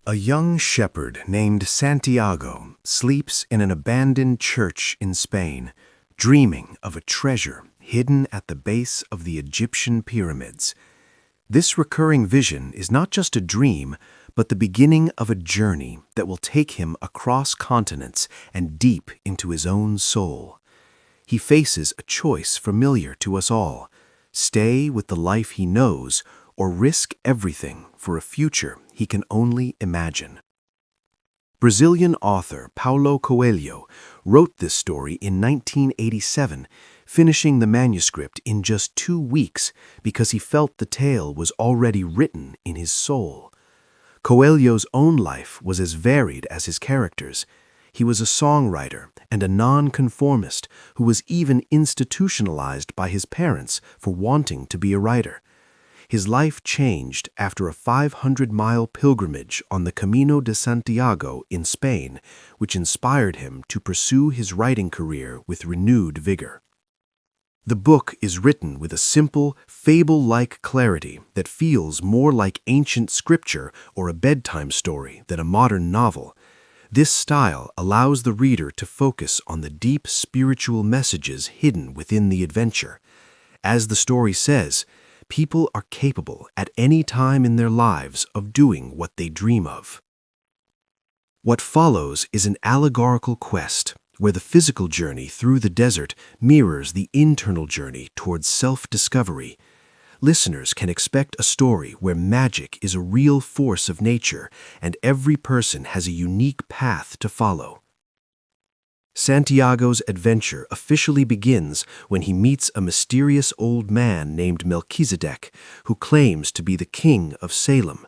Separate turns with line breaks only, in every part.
A young shepherd named Santiago sleeps in an abandoned church in Spain, dreaming of a treasure hidden at the base of the Egyptian pyramids. This recurring vision is not just a dream, but the beginning of a journey that will take him across continents and deep into his own soul. He faces a choice familiar to us all: stay with the life he knows or risk everything for a future he can only imagine. Brazilian author Paulo Coelho wrote this story in 1987, finishing the manuscript in just 2 weeks because he felt the tale was already written in his soul. Coelho's own life was as varied as his characters. He was a songwriter and a nonconformist who was even institutionalized by his parents for wanting to be a writer. His life changed after a 500-mile pilgrimage on the Camino de Santiago in Spain, which inspired him to pursue his writing career with renewed vigor. The book is written with a simple, fable-like clarity that feels more like ancient scripture or a bedtime story than a modern novel. This style allows the reader to focus on the deep spiritual messages hidden within the adventure. As the story says, people are capable at any time in their lives of doing what they dream of. What follows is an allegorical quest where the physical journey through the desert mirrors the internal journey towards self-discovery. Listeners can expect a story where magic is a real force of nature and every person has a unique path to follow. Santiago's adventure officially begins when he meets a mysterious old man named Melchizedek, who claims to be the king of Salem.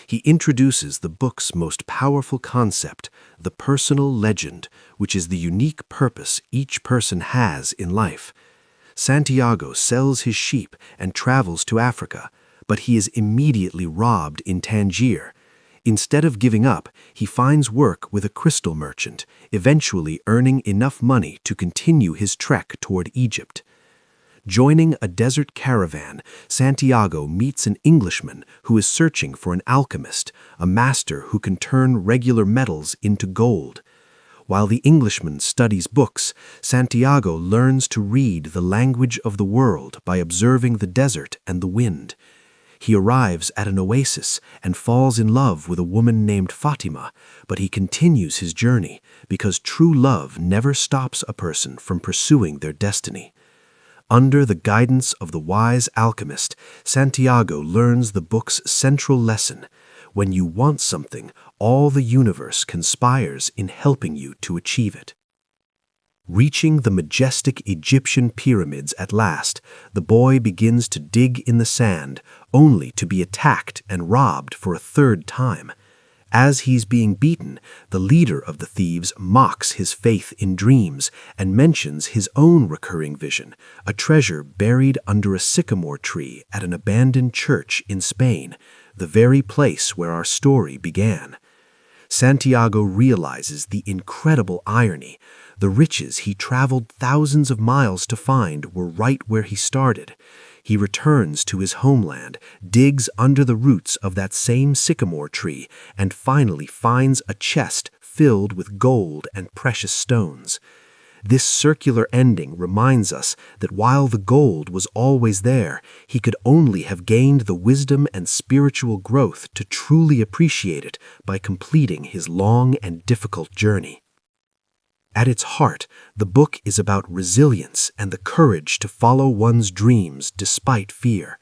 He introduces the book's most powerful concept, the personal legend, which is the unique purpose each person has in life. Santiago sells his sheep and travels to Africa, but he is immediately robbed in Tangier. Instead of giving up, he finds work with a crystal merchant, eventually earning enough money to continue his trek toward Egypt. Joining a desert caravan, Santiago meets an Englishman who is searching for an alchemist, a master who can turn regular metals into gold. While the Englishman studies books, Santiago learns to read the language of the world by observing the desert and the wind. He arrives at an oasis and falls in love with a woman named Fatima, but he continues his journey because true love never stops a person from pursuing their destiny. Under the guidance of the wise alchemist, Santiago learns the book's central lesson: when you want something, all the universe conspires in helping you to achieve it. Reaching the majestic Egyptian pyramids at last, the boy begins to dig in the sand, only to be attacked and robbed for a third time. As he's being beaten, the leader of the thieves mocks his faith in dreams and mentions his own recurring vision, a treasure buried under a sycamore tree at an abandoned church in Spain, the very place where our story began. Santiago realizes the incredible irony. The riches he traveled thousands of miles to find were right where he started. He returns to his homeland, digs under the roots of that same sycamore tree, and finally finds a chest filled with gold and precious stones. This circular ending reminds us that while the gold was always there, he could only have gained the wisdom and spiritual growth to truly appreciate it by completing his long and difficult journey. At its heart, the book is about resilience and the courage to follow one's dreams despite fear.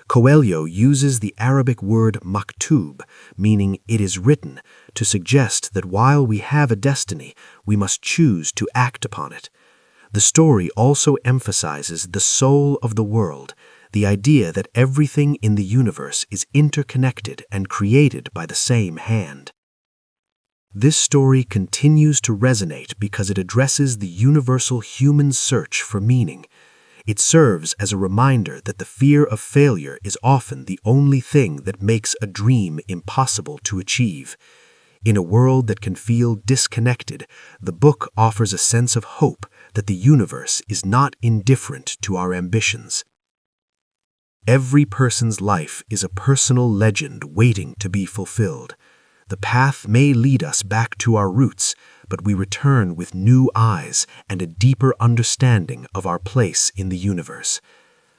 Coelho uses the Arabic word maktub, meaning it is written, to suggest that while we have a destiny, we must choose to act upon it. The story also emphasizes the soul of the world, the idea that everything in the universe is interconnected and created by the same hand. This story continues to resonate because it addresses the universal human search for meaning. It serves as a reminder that the fear of failure is often the only thing that makes a dream impossible to achieve. In a world that can feel disconnected, the book offers a sense of hope that the universe is not indifferent to our ambitions. Every person's life is a personal legend waiting to be fulfilled. The path may lead us back to our roots, but we return with new eyes and a deeper understanding of our place in the universe.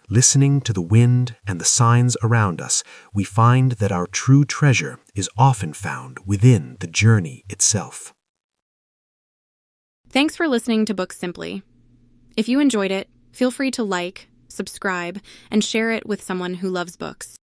Listening to the wind and the signs around us, we find that our true treasure is often found within the journey itself.
Thanks for listening to Books Simply. If you enjoyed it, feel free to like, subscribe, and share it with someone who loves books.